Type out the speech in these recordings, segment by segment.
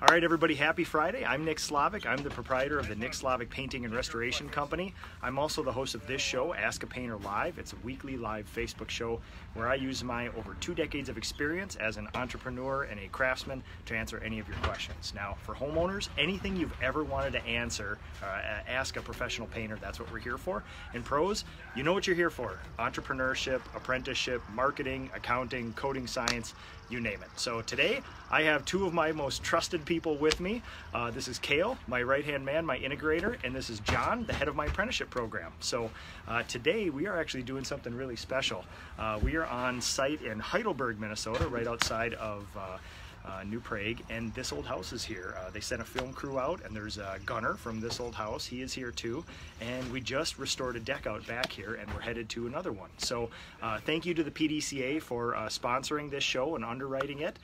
All right, everybody, happy Friday. I'm Nick Slavic. I'm the proprietor of the Nick Slavic Painting and Restoration Company. I'm also the host of this show, Ask a Painter Live. It's a weekly live Facebook show where I use my over 2 decades of experience as an entrepreneur and a craftsman to answer any of your questions. Now, for homeowners, anything you've ever wanted to ask a professional painter, that's what we're here for. And pros, you know what you're here for. Entrepreneurship, apprenticeship, marketing, accounting, coding science, you name it. So today, I have 2 of my most trusted people with me. This is Cale, my right-hand man, my integrator, and this is John, the head of my apprenticeship program. So today, we are actually doing something really special. We are on site in Heidelberg, Minnesota, right outside of New Prague, and This Old House is here. They sent a film crew out, and there's Gunnar from This Old House. He is here too, and we just restored a deck out back here, and we're headed to another one. So thank you to the PDCA for sponsoring this show and underwriting it.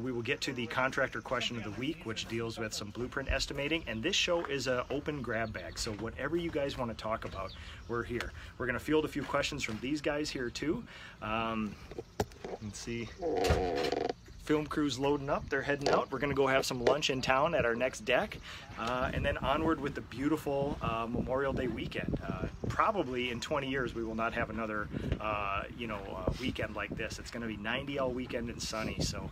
We will get to the contractor question of the week, which deals with some blueprint estimating, and this show is an open grab bag, so whatever you guys want to talk about, we're here. We're going to field a few questions from these guys here too. Let's see. Film crew's loading up, they're heading out. We're gonna go have some lunch in town at our next deck, and then onward with the beautiful Memorial Day weekend. Probably in 20 years we will not have another weekend like this. It's gonna be 90 all weekend and sunny. So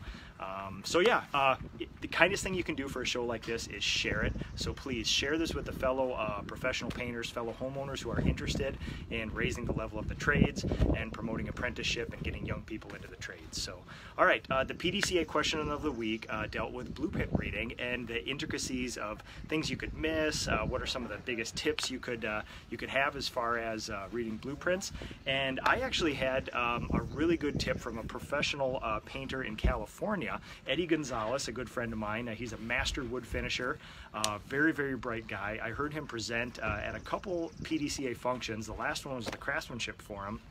the kindest thing you can do for a show like this is share it. So please share this with the fellow professional painters, fellow homeowners who are interested in raising the level of the trades and promoting apprenticeship and getting young people into the trades. So, all right, the PDCA question of the week dealt with blueprint reading and the intricacies of things you could miss. What are some of the biggest tips you could have as far as reading blueprints? And I actually had a really good tip from a professional painter in California, Eddie Gonzalez, a good friend of mine. He's a master wood finisher, very, very bright guy. I heard him present at a couple PDCA functions. The last one was the Craftsmanship Forum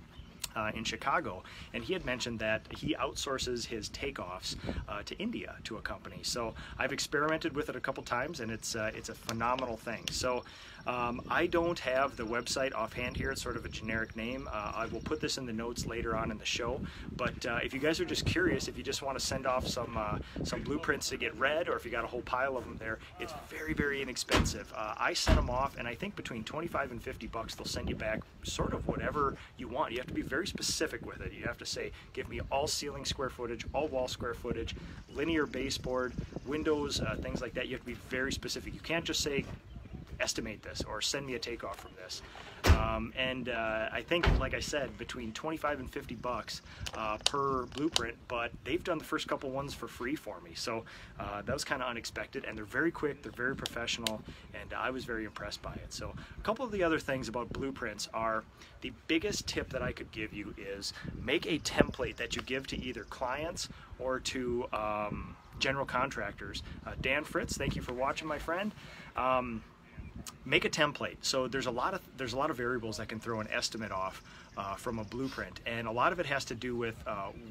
in Chicago, and he had mentioned that he outsources his takeoffs to India to a company. So I've experimented with it a couple times, and it's a phenomenal thing. So I don't have the website offhand here. It's sort of a generic name. I will put this in the notes later on in the show, but if you guys are just curious, if you just want to send off some blueprints to get read, or if you got a whole pile of them there, it's very, very inexpensive. I sent them off, and I think between 25 and 50 bucks, they'll send you back sort of whatever you want. You have to be very specific with it. You have to say, give me all ceiling square footage, all wall square footage, linear baseboard, windows, things like that. You have to be very specific. You can't just say, estimate this or send me a takeoff from this. I think, like I said, between 25 and 50 bucks per blueprint, but they've done the first couple ones for free for me. So that was kind of unexpected, and they're very quick, they're very professional, and I was very impressed by it. So a couple of the other things about blueprints are, the biggest tip that I could give you is make a template that you give to either clients or to general contractors. Dan Fritz, thank you for watching, my friend. Make a template. So there's a lot of variables that can throw an estimate off from a blueprint, and a lot of it has to do with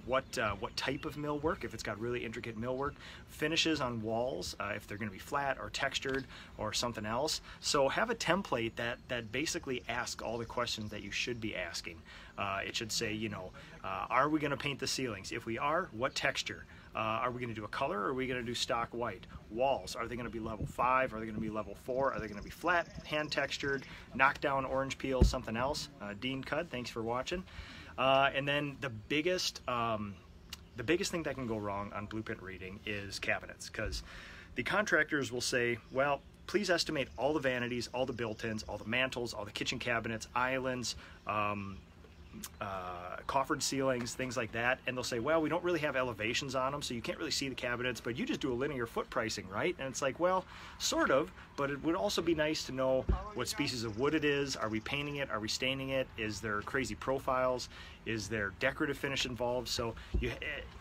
what type of millwork, if it's got really intricate millwork, finishes on walls, if they're going to be flat or textured or something else. So have a template that basically asks all the questions that you should be asking. It should say, are we going to paint the ceilings? If we are, what texture? Are we going to do a color, or are we going to do stock white? Walls, are they going to be level 5? Are they going to be level 4? Are they going to be flat, hand textured, knockdown orange peel, something else? Dean Cudd, thanks for watching. And then the biggest thing that can go wrong on blueprint reading is cabinets, because the contractors will say, well, please estimate all the vanities, all the built-ins, all the mantles, all the kitchen cabinets, islands, coffered ceilings, things like that, and they'll say, well, we don't really have elevations on them, so you can't really see the cabinets, but you just do a linear foot pricing, right? And it's like, well, sort of, but it would also be nice to know what species of wood it is. Are we painting it? Are we staining it? Is there crazy profiles? Is there decorative finish involved? So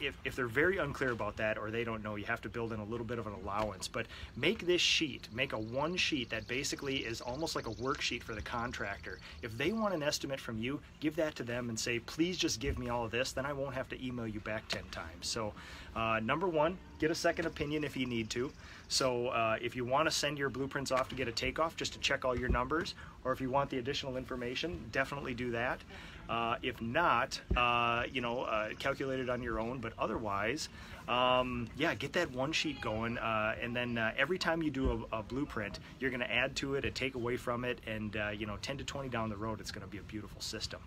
if they're very unclear about that, or they don't know, you have to build in a little bit of an allowance. But make this sheet, make a one sheet that basically is almost like a worksheet for the contractor. If they want an estimate from you, give that to them and say, please just give me all of this, then I won't have to email you back 10 times. So number one, get a second opinion if you need to. So if you want to send your blueprints off to get a takeoff just to check all your numbers, or if you want the additional information, definitely do that. If not, calculate it on your own, but otherwise, yeah, get that one sheet going, and then every time you do a blueprint, you're going to add to it and take away from it, and you know, 10 to 20 down the road, it's going to be a beautiful system.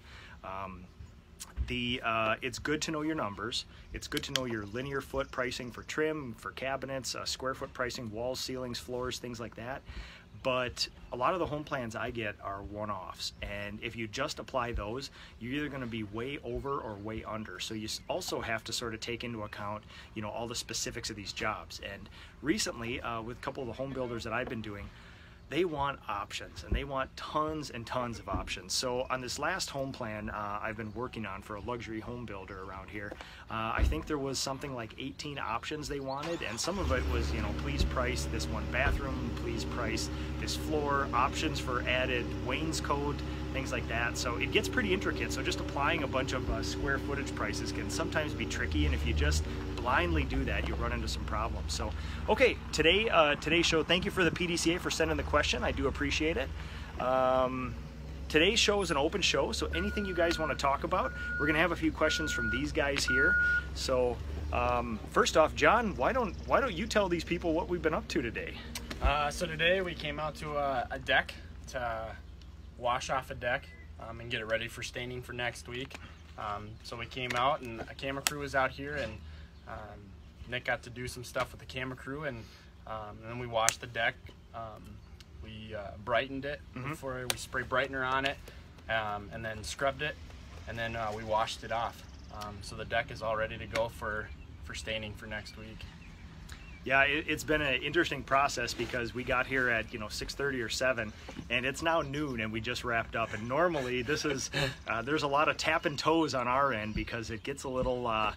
It's good to know your numbers. It's good to know your linear foot pricing for trim, for cabinets, square foot pricing, walls, ceilings, floors, things like that. But a lot of the home plans I get are one-offs, and if you just apply those, you're either going to be way over or way under. So you also have to sort of take into account, you know, all the specifics of these jobs. And recently, with a couple of the home builders that I've been doing, they want options, and they want tons and tons of options. So on this last home plan I've been working on for a luxury home builder around here, I think there was something like 18 options they wanted, and some of it was, you know, please price this one bathroom, please price this floor, options for added wainscot, things like that. So it gets pretty intricate. So just applying a bunch of square footage prices can sometimes be tricky, and if you just blindly do that, you run into some problems. So, okay, today's show, thank you for the PDCA for sending the question. I do appreciate it. Today's show is an open show, so anything you guys want to talk about, we're going to have a few questions from these guys here. So, first off, John, why don't you tell these people what we've been up to today? So today we came out to a deck to wash off a deck and get it ready for staining for next week. So we came out, and a camera crew was out here, and Nick got to do some stuff with the camera crew, and then we washed the deck. We brightened it before we sprayed brightener on it, and then scrubbed it, and then we washed it off. So the deck is all ready to go for staining for next week. Yeah, it's been an interesting process because we got here at 6:30 or 7, and it's now noon, and we just wrapped up. And normally this is there's a lot of tapping toes on our end because it gets a little.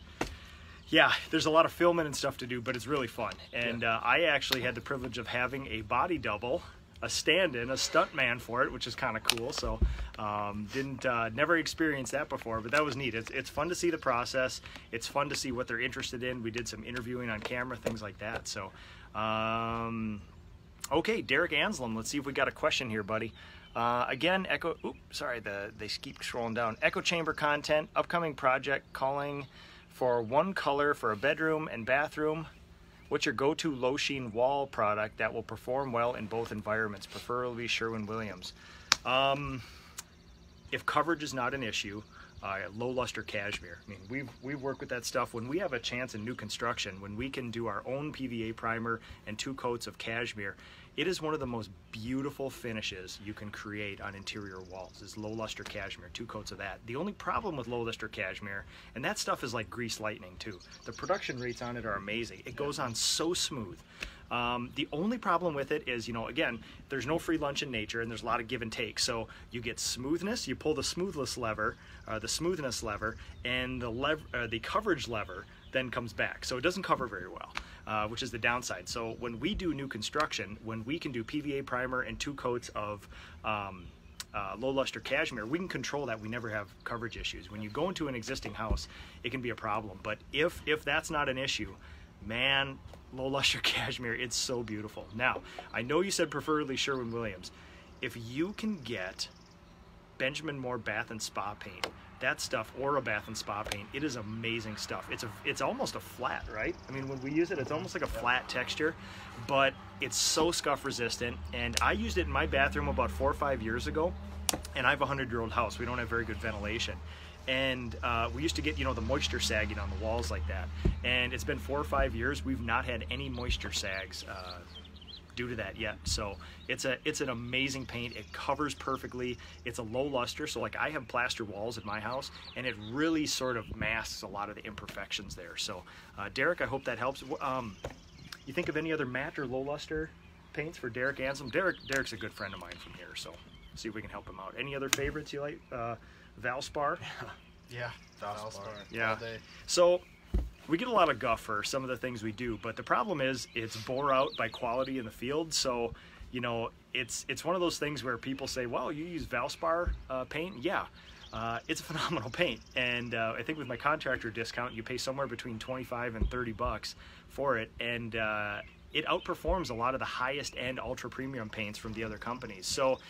Yeah, there's a lot of filming and stuff to do, but it's really fun. And I actually had the privilege of having a body double, a stand-in, a stuntman for it, which is kind of cool. So never experienced that before, but that was neat. It's fun to see the process. It's fun to see what they're interested in. We did some interviewing on camera, things like that. So, okay, Derek Anslem, let's see if we got a question here, buddy. Again, they keep scrolling down. Echo chamber content, upcoming project, calling for one color for a bedroom and bathroom. What's your go-to low sheen wall product that will perform well in both environments, preferably Sherwin-Williams? If coverage is not an issue, low luster cashmere. I mean, we've worked with that stuff. When we have a chance in new construction, when we can do our own PVA primer and 2 coats of cashmere, it is one of the most beautiful finishes you can create on interior walls, is low luster cashmere, 2 coats of that. The only problem with low luster cashmere, and that stuff is like grease lightning too, the production rates on it are amazing. It goes on so smooth. The only problem with it is, again, there's no free lunch in nature, and there's a lot of give and take. So you get smoothness, you pull the smoothness lever, and the coverage lever then comes back. So it doesn't cover very well, which is the downside. So when we do new construction, when we can do PVA primer and 2 coats of low luster cashmere, we can control that. We never have coverage issues. When you go into an existing house, it can be a problem. But if that's not an issue, man, low luster cashmere, it's so beautiful. Now, I know you said preferably Sherwin-Williams. If you can get Benjamin Moore Bath and Spa paint, that stuff, or a Bath and Spa paint, it is amazing stuff. It's almost a flat, right? I mean, when we use it, it's almost like a flat texture, but it's so scuff resistant. And I used it in my bathroom about 4 or 5 years ago, and I have a 100-year-old house. We don't have very good ventilation. And we used to get, the moisture sagging on the walls like that. And it's been 4 or 5 years. We've not had any moisture sags due to that yet. So it's an amazing paint. It covers perfectly. It's a low luster. So like I have plaster walls in my house, and it really sort of masks a lot of the imperfections there. So Derek, I hope that helps. You think of any other matte or low luster paints for Derek Anselm? Derek's a good friend of mine from here, so see if we can help him out. Any other favorites you like? Valspar? Yeah, Valspar. Yeah. So we get a lot of guff for some of the things we do, but the problem is it's bore out by quality in the field. So, it's one of those things where people say, well, you use Valspar paint? Yeah. It's a phenomenal paint. And I think with my contractor discount, you pay somewhere between $25 and $30 for it. And it outperforms a lot of the highest end ultra premium paints from the other companies. So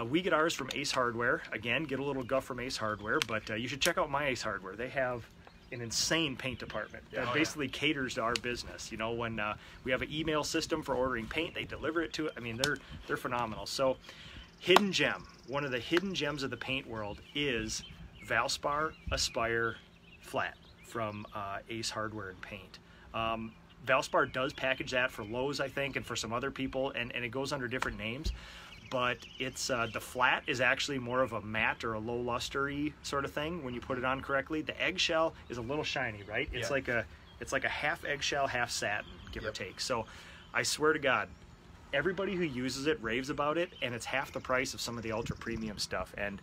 we get ours from Ace Hardware. Again, get a little guff from Ace Hardware, but you should check out my Ace Hardware. They have an insane paint department that basically caters to our business. You know, when we have an email system for ordering paint, they deliver it to it. I mean, they're phenomenal. So, hidden gem, one of the hidden gems of the paint world is Valspar Aspire Flat from Ace Hardware and Paint. Valspar does package that for Lowe's, I think, and for some other people, and it goes under different names. But it's the flat is actually more of a matte or a low luster-y sort of thing when you put it on correctly. The eggshell is a little shiny, right? It's like a half eggshell, half satin, give or take. So I swear to God, everybody who uses it raves about it, and it's half the price of some of the ultra premium stuff. And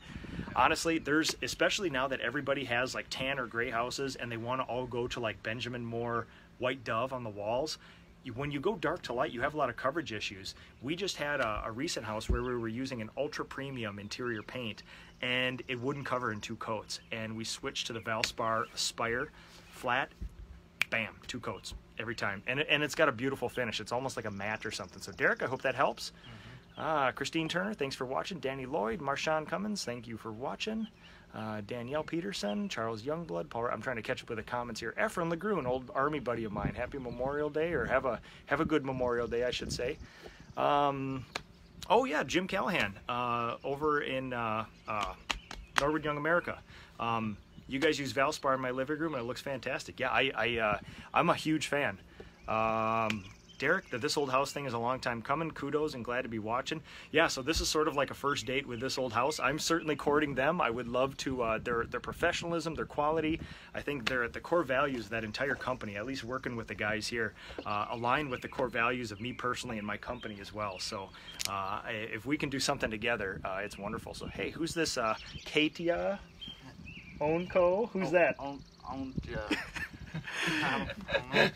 honestly, there's, especially now that everybody has like tan or gray houses and they want to all go to like Benjamin Moore white dove on the walls, when you go dark to light, you have a lot of coverage issues. We just had a recent house where we were using an ultra premium interior paint, and it wouldn't cover in 2 coats. And we switched to the Valspar Aspire Flat. Bam, 2 coats every time. And it's got a beautiful finish. It's almost like a matte or something. So Derek, I hope that helps. Christine Turner, thanks for watching. Danny Lloyd, Marshawn Cummins, thank you for watching. Danielle Peterson, Charles Youngblood, Paul, I'm trying to catch up with the comments here. Efren LeGrew, an old Army buddy of mine. Happy Memorial Day, or have a good Memorial Day, I should say. Oh yeah, Jim Callahan, over in Norwood Young America. You guys use Valspar in my living room, and it looks fantastic. Yeah, I'm a huge fan. Derek, This Old House thing is a long time coming. Kudos and glad to be watching. Yeah, so this is sort of like a first date with This Old House. I'm certainly courting them. I would love to, their professionalism, their quality. I think they're at the core values of that entire company, at least working with the guys here, align with the core values of me personally and my company as well. So if we can do something together, it's wonderful. So hey, who's this? Katia Onko? Who's that?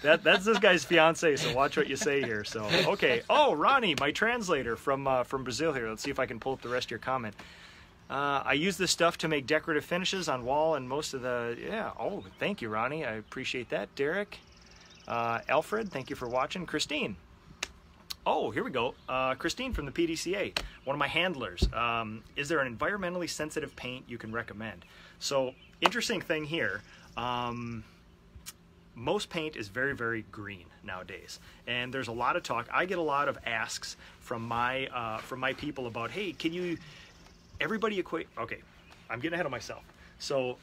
That's this guy's fiance, so watch what you say here. So okay. Oh, Ronnie, my translator from Brazil here. Let's see if I can pull up the rest of your comment. I use this stuff to make decorative finishes on wall and most of the oh, thank you, Ronnie. I appreciate that. Derek, Alfred, thank you for watching. Christine. Oh, here we go. Christine from the PDCA, one of my handlers. Is there an environmentally sensitive paint you can recommend? So interesting thing here. Most paint is very, very green nowadays, and there's a lot of talk. I get a lot of asks from my people about, hey, can you? Everybody equate. Okay, I'm getting ahead of myself. So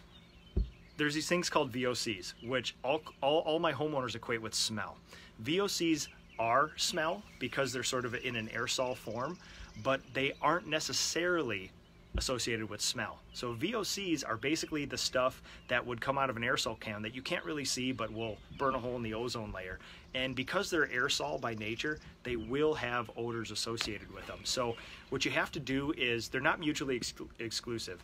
there's these things called VOCs, which all my homeowners equate with smell. VOCs are smell because they're sort of in an aerosol form, but they aren't necessarily associated with smell. So VOCs are basically the stuff that would come out of an aerosol can that you can't really see but will burn a hole in the ozone layer. And because they're aerosol by nature, they will have odors associated with them. So what you have to do is, they're not mutually exclusive.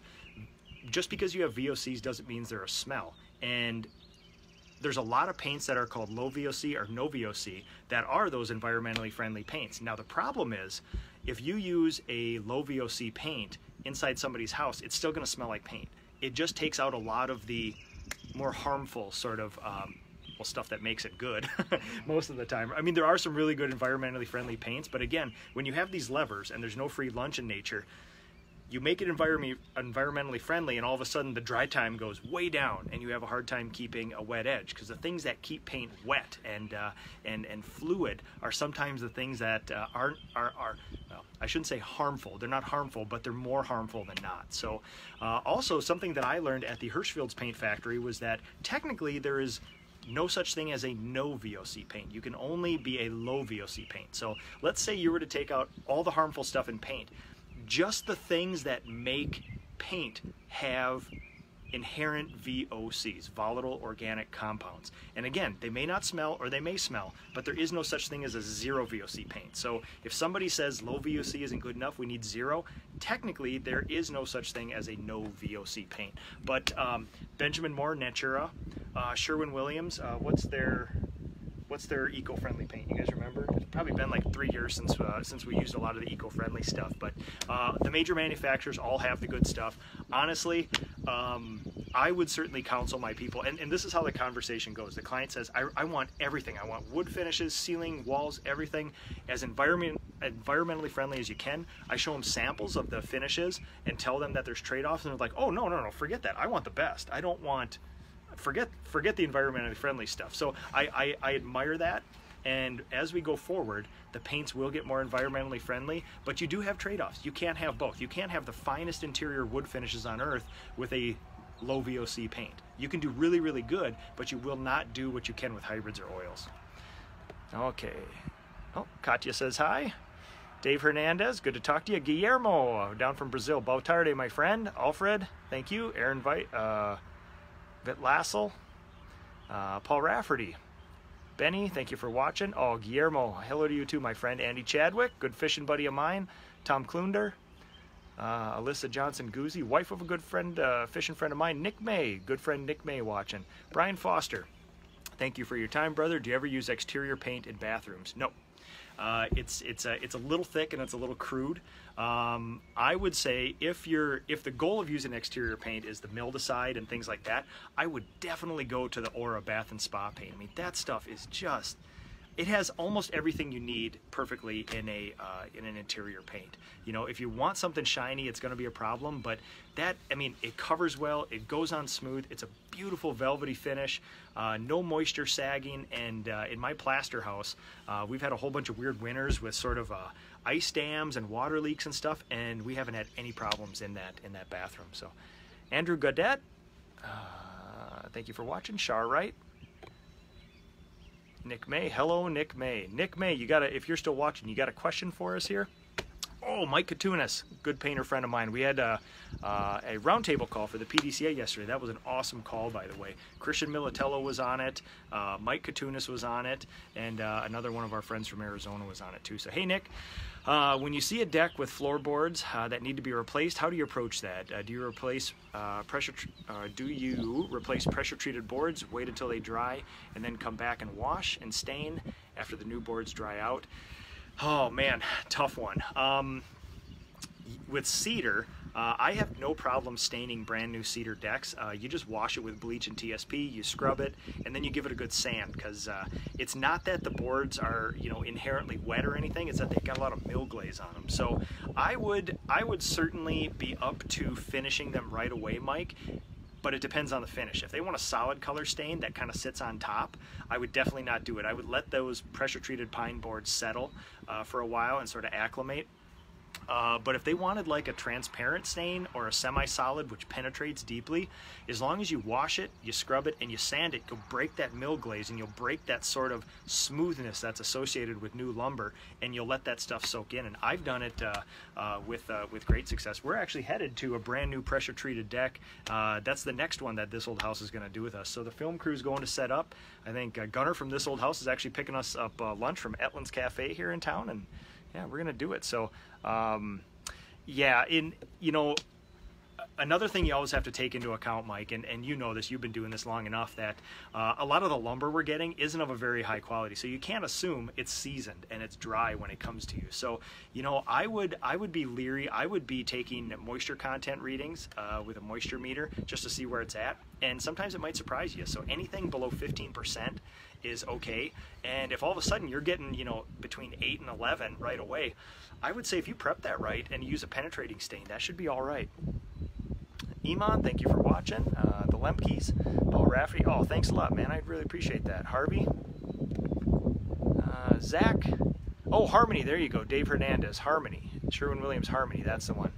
Just because you have VOCs doesn't mean they're a smell. And there's a lot of paints that are called low VOC or no VOC that are those environmentally friendly paints. Now the problem is, if you use a low VOC paint inside somebody's house, it's still going to smell like paint. It just takes out a lot of the more harmful sort of stuff that makes it good most of the time. I mean, there are some really good environmentally friendly paints, but again, when you have these levers and there's no free lunch in nature, you make it environmentally friendly, and all of a sudden the dry time goes way down, and you have a hard time keeping a wet edge, because the things that keep paint wet and fluid are sometimes the things that are well, I shouldn't say harmful. They're not harmful, but they're more harmful than not. So also something that I learned at the Hirschfield's paint factory was that technically there is no such thing as a no VOC paint. You can only be a low VOC paint. So let's say you were to take out all the harmful stuff in paint. Just the things that make paint have inherent VOCs, volatile organic compounds. And again, they may not smell or they may smell, but there is no such thing as a zero VOC paint. So if somebody says low VOC isn't good enough, we need zero, technically there is no such thing as a no VOC paint. But Benjamin Moore, Natura, Sherwin-Williams, what's their eco-friendly paint? You guys remember? It's probably been like 3 years since we used a lot of the eco-friendly stuff. But the major manufacturers all have the good stuff. Honestly, I would certainly counsel my people, and this is how the conversation goes. The client says, I want everything. I want wood finishes, ceiling, walls, everything as environmentally friendly as you can. I show them samples of the finishes and tell them that there's trade-offs, and they're like, oh, no, forget that. I want the best. I don't want... Forget forget the environmentally friendly stuff. So I admire that. And as we go forward, the paints will get more environmentally friendly, but you do have trade-offs. You can't have both. You can't have the finest interior wood finishes on earth with a low VOC paint. You can do really, really good, but you will not do what you can with hybrids or oils. Okay. Oh, Katya says hi. Dave Hernandez, good to talk to you. Guillermo, down from Brazil. Boa tarde, my friend. Alfred, thank you. Aaron Vitlassel. Paul Rafferty. Benny, thank you for watching. Oh, Guillermo, hello to you too, my friend. Andy Chadwick, good fishing buddy of mine. Tom Klunder. Alyssa Johnson Guzzi, wife of a good friend, fishing friend of mine. Nick May, good friend Nick May watching. Brian Foster, thank you for your time, brother. Do you ever use exterior paint in bathrooms? No. It's a little thick and it's a little crude. I would say if the goal of using exterior paint is the mildewcide and things like that, I would definitely go to the Aura Bath and Spa paint. I mean, that stuff is just, it has almost everything you need perfectly in an interior paint. You know, if you want something shiny, it's going to be a problem, but that, I mean, it covers well, it goes on smooth, it's a beautiful velvety finish, no moisture sagging, and in my plaster house, we've had a whole bunch of weird winters with sort of ice dams and water leaks and stuff, and we haven't had any problems in that bathroom. So, Andrew Gaudette, thank you for watching. Shar Wright. Nick May, hello Nick May. Nick May, you got if you're still watching, you got a question for us here? Oh, Mike Katunas, good painter friend of mine. We had a roundtable call for the PDCA yesterday. That was an awesome call, by the way. Christian Militello was on it, Mike Katunas was on it, and another one of our friends from Arizona was on it too. So hey Nick, when you see a deck with floorboards that need to be replaced, how do you approach that? Do you replace pressure-treated boards, wait until they dry, and then come back and wash and stain after the new boards dry out? Oh man, tough one. With cedar, I have no problem staining brand new cedar decks. You just wash it with bleach and TSP, you scrub it, and then you give it a good sand, because it's not that the boards are, you know, inherently wet or anything, it's that they've got a lot of mill glaze on them. So I would certainly be up to finishing them right away, Mike. But it depends on the finish. If they want a solid color stain that kind of sits on top, I would definitely not do it. I would let those pressure-treated pine boards settle for a while and sort of acclimate. But if they wanted like a transparent stain or a semi-solid which penetrates deeply, as long as you wash it, you scrub it, and you sand it, you'll break that mill glaze and you'll break that sort of smoothness that's associated with new lumber, and you'll let that stuff soak in. And I've done it with great success. We're actually headed to a brand new pressure-treated deck. That's the next one that This Old House is going to do with us. So the film crew's going to set up. I think Gunnar from This Old House is actually picking us up lunch from Etlin's Cafe here in town, and yeah, we're gonna do it. So yeah, another thing you always have to take into account, Mike, and you know this, you've been doing this long enough, that a lot of the lumber we're getting isn't of a very high quality, so you can't assume it's seasoned and it's dry when it comes to you. So, you know, I would be leery. I would be taking moisture content readings with a moisture meter just to see where it's at, and sometimes it might surprise you. So anything below 15% is okay, and if all of a sudden you're getting, you know, between 8 and 11 right away, I would say if you prep that right and use a penetrating stain, that should be all right. Iman, thank you for watching. The Lemke's, Paul Rafferty, oh, thanks a lot, man. I really appreciate that. Harvey, Zach, oh, Harmony, there you go. Dave Hernandez, Harmony, Sherwin-Williams Harmony, that's the one.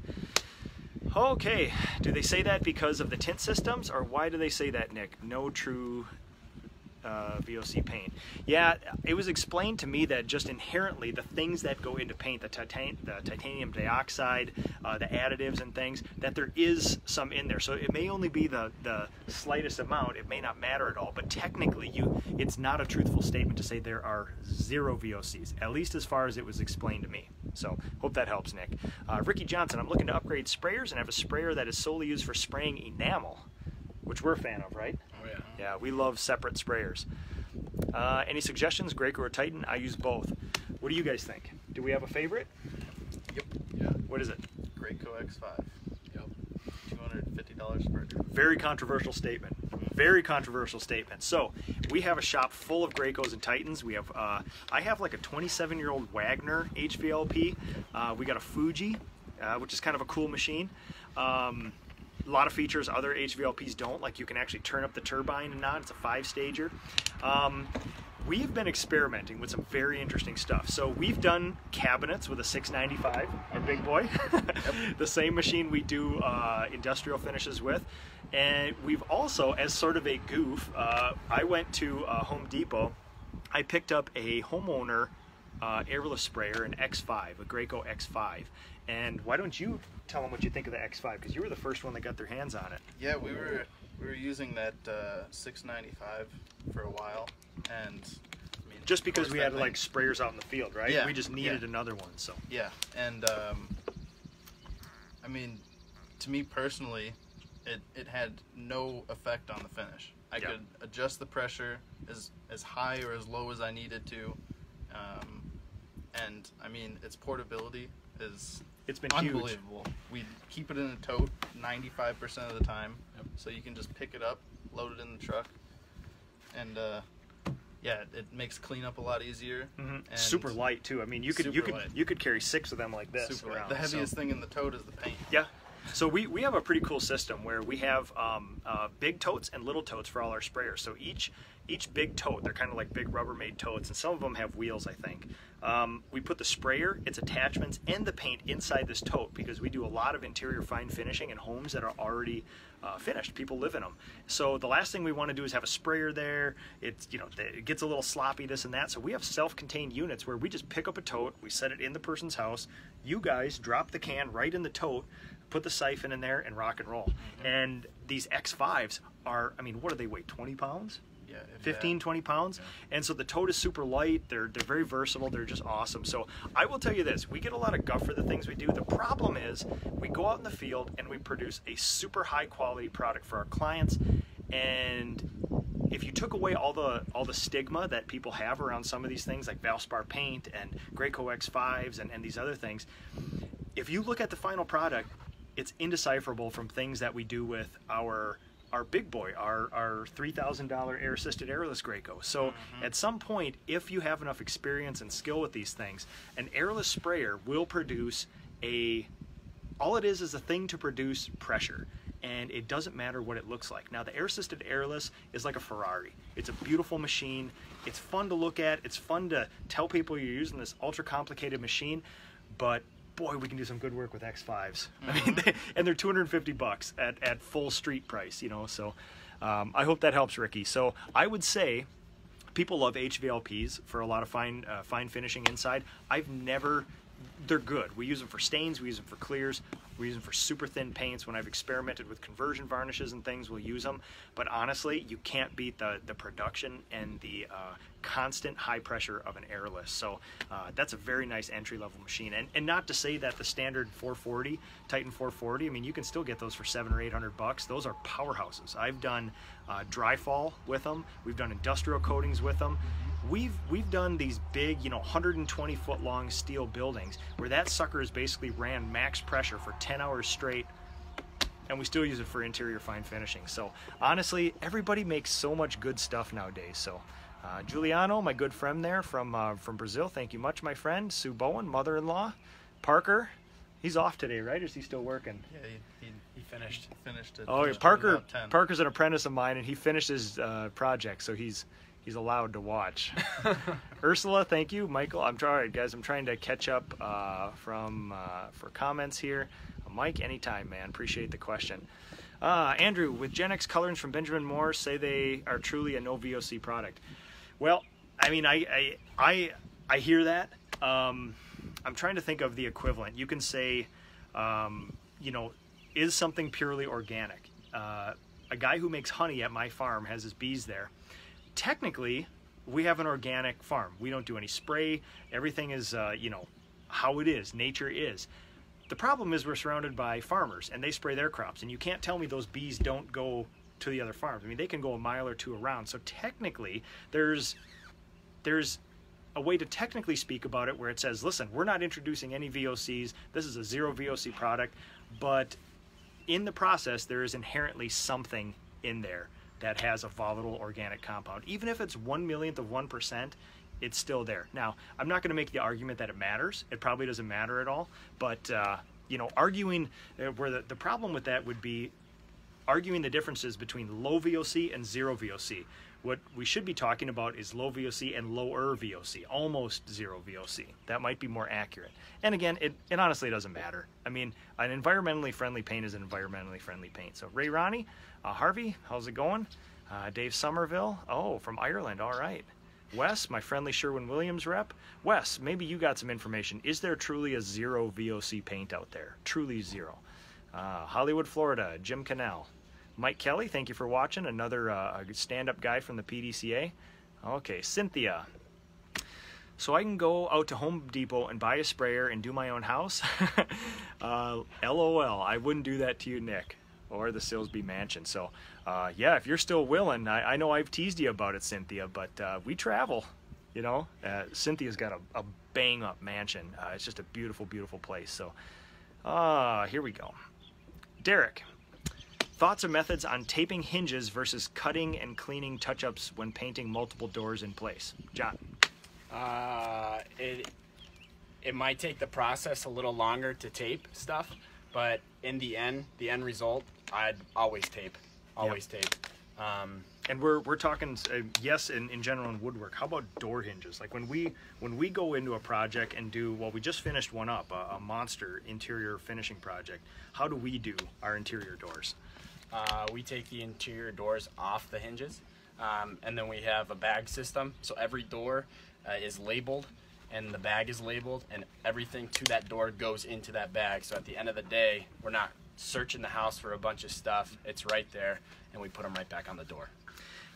Okay, do they say that because of the tint systems, or why do they say that, Nick? No true VOC paint. Yeah, it was explained to me that just inherently the things that go into paint, the titanium dioxide, the additives and things, that there is some in there. So it may only be the slightest amount, it may not matter at all, but technically it's not a truthful statement to say there are 0 VOCs, at least as far as it was explained to me. So hope that helps, Nick. Ricky Johnson, I'm looking to upgrade sprayers and have a sprayer that is solely used for spraying enamel, which we're a fan of, right? Oh yeah. Yeah, we love separate sprayers. Any suggestions, Graco or Titan? I use both. What do you guys think? Do we have a favorite? Yep. Yeah. What is it? Graco X5. Yep. $250 per year. Very controversial statement. Very controversial statement. So we have a shop full of Gracos and Titans. We have, I have like a 27-year-old Wagner HVLP. We got a Fuji, which is kind of a cool machine. A lot of features other HVLPs don't, like you can actually turn up the turbine and not. It's a 5-stager. We've been experimenting with some very interesting stuff. So we've done cabinets with a 695, our big boy, the same machine we do industrial finishes with. And we've also, as sort of a goof, I went to Home Depot. I picked up a homeowner airless sprayer, an X5, a Graco X5. And why don't you tell them what you think of the X5? Because you were the first one that got their hands on it. Yeah, we were using that 695 for a while, and I mean, just because we had like sprayers out in the field, right? Yeah, we just needed another one. So yeah, and I mean, to me personally, it had no effect on the finish. I could adjust the pressure as high or as low as I needed to, and I mean, its portability is been unbelievable. Huge. We keep it in a tote 95% of the time, so you can just pick it up, load it in the truck, and yeah, it makes cleanup a lot easier. And super light too. I mean, you could carry 6 of them like this super around. The heaviest thing in the tote is the paint. Yeah. So we have a pretty cool system where we have big totes and little totes for all our sprayers. So each big tote, they're kind of like big Rubbermaid totes, and some of them have wheels, I think. We put the sprayer, its attachments, and the paint inside this tote because we do a lot of interior fine finishing in homes that are already finished. People live in them. So the last thing we want to do is have a sprayer there. It's, you know, it gets a little sloppy, this and that. So we have self-contained units where we just pick up a tote, we set it in the person's house. You guys drop the can right in the tote, put the siphon in there, and rock and roll. And these X5s are, I mean, what do they weigh, 20 pounds? Yeah, 15, 20 pounds. Yeah. And so the tote is super light. They're very versatile. They're just awesome. So I will tell you this, we get a lot of guff for the things we do. The problem is we go out in the field and we produce a super high quality product for our clients. And if you took away all the stigma that people have around some of these things like Valspar paint and Graco X5s and these other things, if you look at the final product, it's indecipherable from things that we do with our big boy, our $3,000 air-assisted airless Graco. So at some point, if you have enough experience and skill with these things, an airless sprayer will produce all it is a thing to produce pressure. And it doesn't matter what it looks like. Now, the air-assisted airless is like a Ferrari. It's a beautiful machine. It's fun to look at. It's fun to tell people you're using this ultra-complicated machine, but boy, we can do some good work with X5s. I mean, and they're $250 at full street price, you know. So I hope that helps, Ricky. So I would say people love HVLPs for a lot of fine finishing inside. They're good. We use them for stains. We use them for clears. We use them for super thin paints. When I've experimented with conversion varnishes and things, we'll use them. But honestly, you can't beat the production and the constant high pressure of an airless. So that's a very nice entry-level machine. And not to say that the standard 440, Titan 440, I mean, you can still get those for $700 or $800. Those are powerhouses. I've done dry fall with them. We've done industrial coatings with them. We've done these big, 120-foot long steel buildings where that sucker has basically ran max pressure for 10 hours straight, and we still use it for interior fine finishing. So honestly, everybody makes so much good stuff nowadays. So Giuliano, my good friend there from Brazil, thank you much, my friend. Sue Bowen, mother-in-law. Parker, he's off today, right? Or is he still working? Yeah, he finished it. Oh, yeah, Parker's an apprentice of mine, and he finished his project, so he's allowed to watch. Ursula, thank you. Michael, I'm trying, guys. I'm trying to catch up for comments here. Mike, anytime, man. Appreciate the question. Andrew, with Gen X colorings from Benjamin Moore, say they are truly a no VOC product. Well, I mean, I hear that. I'm trying to think of the equivalent. You can say, is something purely organic? A guy who makes honey at my farm has his bees there. Technically, we have an organic farm. We don't do any spray. Everything is, how it is. Nature is. The problem is we're surrounded by farmers, and they spray their crops. And you can't tell me those bees don't go to the other farms. I mean, they can go a mile or two around. So technically, there's a way to technically speak about it where it says, listen, we're not introducing any VOCs. This is a zero VOC product. But in the process, there is inherently something in there that has a volatile organic compound. Even if it's 1/1,000,000th of 1%, it's still there. Now, I'm not going to make the argument that it matters. It probably doesn't matter at all. But, arguing where the problem with that would be, arguing the differences between low VOC and zero VOC. What we should be talking about is low VOC and lower VOC, almost zero VOC. That might be more accurate. And again, it honestly doesn't matter. I mean, an environmentally friendly paint is an environmentally friendly paint. So Ronnie, Harvey, how's it going? Dave Somerville, oh, from Ireland, all right. Wes, my friendly Sherwin-Williams rep. Wes, maybe you got some information. Is there truly a zero VOC paint out there? Truly zero. Hollywood, Florida, Jim Cannell. Mike Kelly, thank you for watching. Another stand-up guy from the PDCA. Okay, Cynthia. So I can go out to Home Depot and buy a sprayer and do my own house? LOL, I wouldn't do that to you, Nick, or the Silsby Mansion. So yeah, if you're still willing, I know I've teased you about it, Cynthia, but we travel, you know. Cynthia's got a bang-up mansion. It's just a beautiful, beautiful place. So here we go. Derek. Thoughts or methods on taping hinges versus cutting and cleaning touch-ups when painting multiple doors in place? John. It might take the process a little longer to tape stuff, but in the end result, I'd always tape. Always tape. And we're talking yes in general in woodwork. How about door hinges? Like when we go into a project and do, well, we just finished one up, a monster interior finishing project. How do we do our interior doors? We take the interior doors off the hinges, and then we have a bag system. So every door is labeled, and the bag is labeled, and everything to that door goes into that bag. So at the end of the day, we're not searching the house for a bunch of stuff. It's right there, and we put them right back on the door.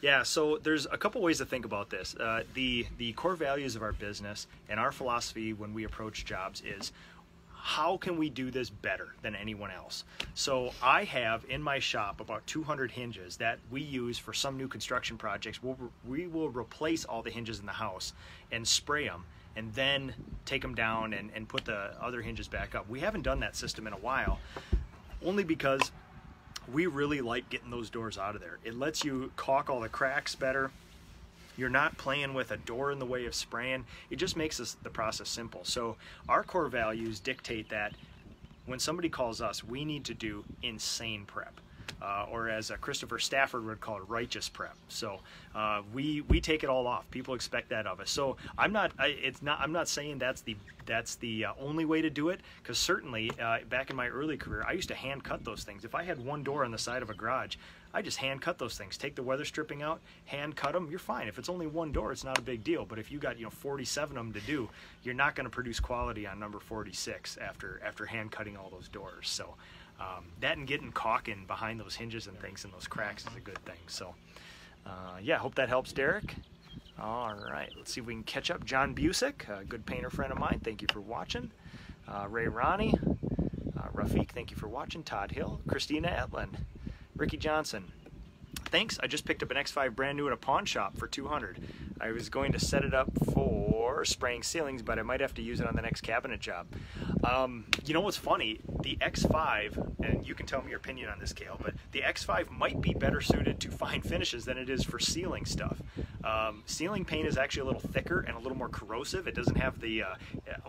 Yeah, so there's a couple ways to think about this. The core values of our business and our philosophy when we approach jobs is, how can we do this better than anyone else? So I have in my shop about 200 hinges that we use for some new construction projects. We will replace all the hinges in the house and spray them and then take them down and put the other hinges back up. We haven't done that system in a while, only because we really like getting those doors out of there. It lets you caulk all the cracks better. You're not playing with a door in the way of spraying. It just makes the process simple. So our core values dictate that when somebody calls us, we need to do insane prep. Or as Christopher Stafford would call it, righteous prep. So we take it all off. People expect that of us. So I'm not saying that's the only way to do it, because certainly back in my early career, I used to hand cut those things. If I had one door on the side of a garage, I just hand cut those things. Take the weather stripping out, hand cut them. You're fine. If it's only one door, it's not a big deal. But if you got 47 of them to do, you're not going to produce quality on number 46 after hand cutting all those doors. So. That and getting caulking behind those hinges and things and those cracks is a good thing. So, yeah, hope that helps, Derek. All right, let's see if we can catch up. John Busic, a good painter friend of mine, thank you for watching. Ronnie, Rafiq, thank you for watching. Todd Hill, Christina Etland, Ricky Johnson. Thanks, I just picked up an X5 brand new at a pawn shop for $200. I was going to set it up for spraying ceilings, but I might have to use it on the next cabinet job. You know what's funny? The X5, and you can tell me your opinion on this, Cale, but the X5 might be better suited to fine finishes than it is for ceiling stuff. Ceiling paint is actually a little thicker and a little more corrosive. It doesn't have the, a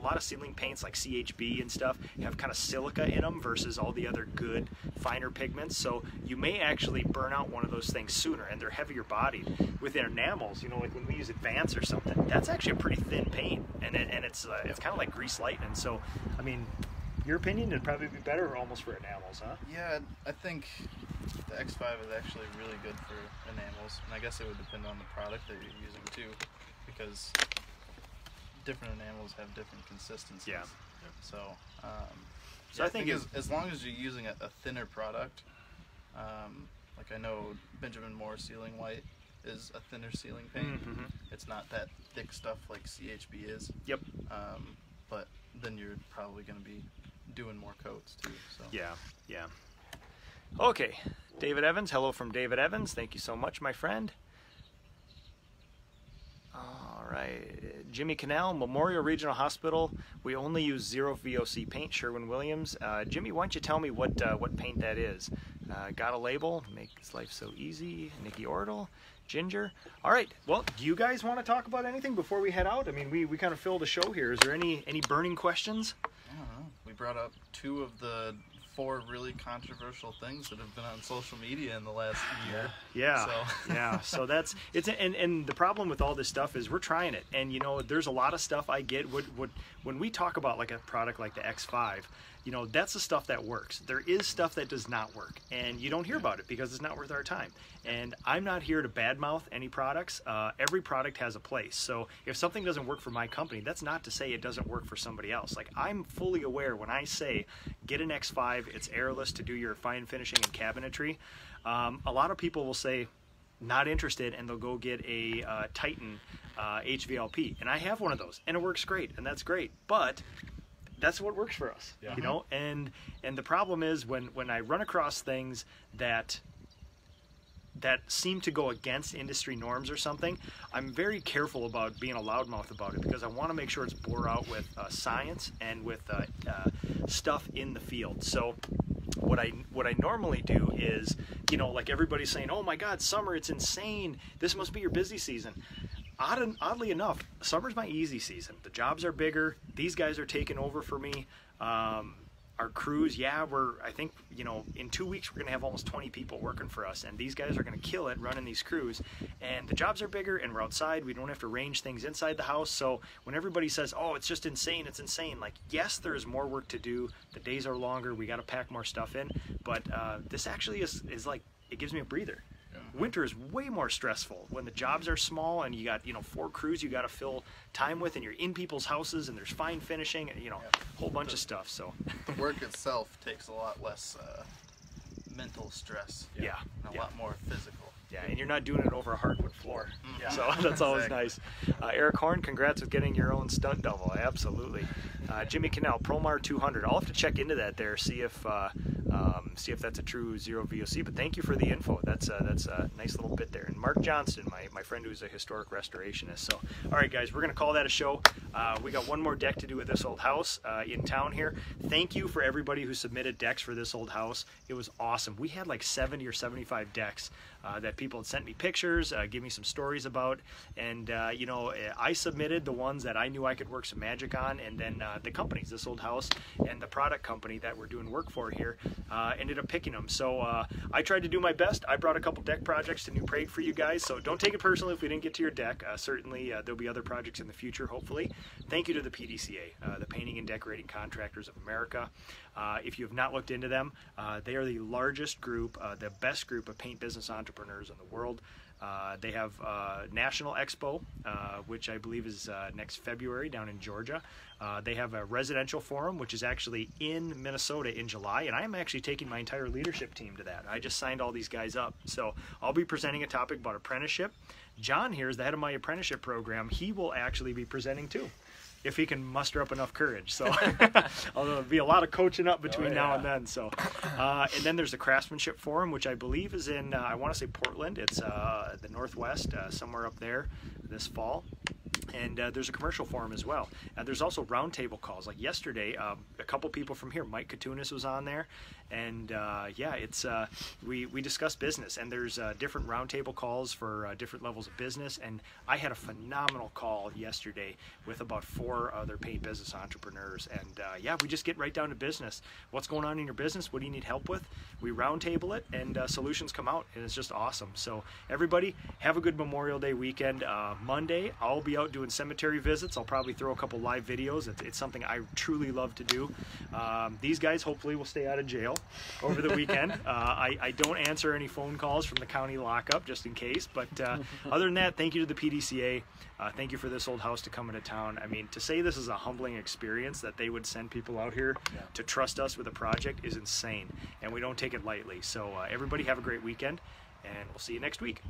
lot of ceiling paints like CHB and stuff have kind of silica in them versus all the other good finer pigments. So you may actually burn out one of those things sooner, and they're heavier bodied. With enamels, like when we use Advance or something, that's actually a pretty thin paint, and it's kind of like grease lightning. So, I mean, your opinion, it'd probably be better almost for enamels, huh? Yeah, I think the X5 is actually really good for enamels, and I guess it would depend on the product that you're using too, because different enamels have different consistencies. Yeah. So, so I think as long as you're using a thinner product, like I know Benjamin Moore Ceiling White is a thinner ceiling paint. Mm-hmm. It's not that thick stuff like CHB is. Yep. But then you're probably going to be doing more coats too. So. Yeah. Okay, David Evans. Hello from David Evans. Thank you so much, my friend. All right, Jimmy Cannell, Memorial Regional Hospital. We only use zero VOC paint, Sherwin-Williams. Jimmy, why don't you tell me what paint that is? Got a label, makes life so easy. Nikki Ortle, Ginger. All right, well, do you guys want to talk about anything before we head out? I mean, we kind of filled a show here. Is there any burning questions? I don't know. We brought up 2 of the 4 really controversial things that have been on social media in the last year. Yeah, So. yeah. So that's it's and the problem with all this stuff is we're trying it, and you know, there's a lot of stuff I get. When we talk about like a product like the X5, you know, that's the stuff that works. There is stuff that does not work, and you don't hear about it because it's not worth our time. And I'm not here to badmouth any products. Every product has a place. So if something doesn't work for my company, that's not to say it doesn't work for somebody else. Like, I'm fully aware when I say get an X5, it's airless to do your fine finishing and cabinetry. A lot of people will say not interested, and they'll go get a Titan HVLP, and I have one of those, and it works great, and that's great. But that's what works for us, you know. And the problem is when I run across things that seem to go against industry norms or something, I'm very careful about being a loudmouth about it, because I want to make sure it's bore out with science and with stuff in the field. So what I normally do is, you know, like everybody's saying, oh my God, summer, it's insane. This must be your busy season. Oddly enough, summer's my easy season. The jobs are bigger. These guys are taking over for me. Our crews, I think, you know, in 2 weeks we're going to have almost 20 people working for us, and these guys are going to kill it running these crews. And the jobs are bigger, and we're outside. We don't have to arrange things inside the house. So when everybody says, oh, it's just insane, it's insane, like, yes, there's more work to do. The days are longer. We got to pack more stuff in. But this actually is like, it gives me a breather. Winter is way more stressful when the jobs are small and you got, you know, 4 crews you got to fill time with, and you're in people's houses and there's fine finishing and, you know, a whole bunch of stuff. So the work itself takes a lot less mental stress. Yeah. And a lot more physical. Yeah, and you're not doing it over a hardwood floor. Yeah. So that's always nice. Eric Horn, congrats with getting your own stunt double. Absolutely. Jimmy Cannell, Promar 200. I'll have to check into that there, see if that's a true zero VOC. But thank you for the info. That's a nice little bit there. And Mark Johnston, my friend who's a historic restorationist. So, all right, guys, we're going to call that a show. We got one more deck to do with this old house in town here. Thank you for everybody who submitted decks for this old house. It was awesome. We had like 70 or 75 decks that people had sent me pictures, give me some stories about, and you know, I submitted the ones that I knew I could work some magic on, and then the companies, this old house and the product company that we're doing work for here, ended up picking them. So I tried to do my best. I brought a couple deck projects to New Prague for you guys, so don't take it personally if we didn't get to your deck. Certainly there'll be other projects in the future, hopefully. Thank you to the PDCA, the Painting and Decorating Contractors of America. If you have not looked into them, they are the largest group, the best group of paint business entrepreneurs in the world. They have National Expo, which I believe is next February down in Georgia. They have a residential forum, which is actually in Minnesota in July, and I'm actually taking my entire leadership team to that. I just signed all these guys up. So I'll be presenting a topic about apprenticeship. John here is the head of my apprenticeship program. He will actually be presenting too, if he can muster up enough courage. So although there'll be a lot of coaching up between now and then. So and then there's the Craftsmanship Forum, which I believe is in I want to say Portland. It's the Northwest, somewhere up there this fall. And there's a commercial forum as well. There's also roundtable calls. Like yesterday, a couple people from here, Mike Katunis was on there, and yeah, it's we discussed business, and there's different roundtable calls for different levels of business. And I had a phenomenal call yesterday with about 4 other paint business entrepreneurs, and yeah, we just get right down to business. What's going on in your business? What do you need help with? We roundtable it, and solutions come out, and it's just awesome. So everybody, have a good Memorial Day weekend. Monday, I'll be out doing cemetery visits. I'll probably throw a couple live videos. It's something I truly love to do. These guys hopefully will stay out of jail over the weekend. I don't answer any phone calls from the county lockup, just in case. But other than that, thank you to the PDCA. Thank you for this old house to come into town. I mean, to say this is a humbling experience that they would send people out here to trust us with a project is insane, and we don't take it lightly. So everybody have a great weekend, and we'll see you next week.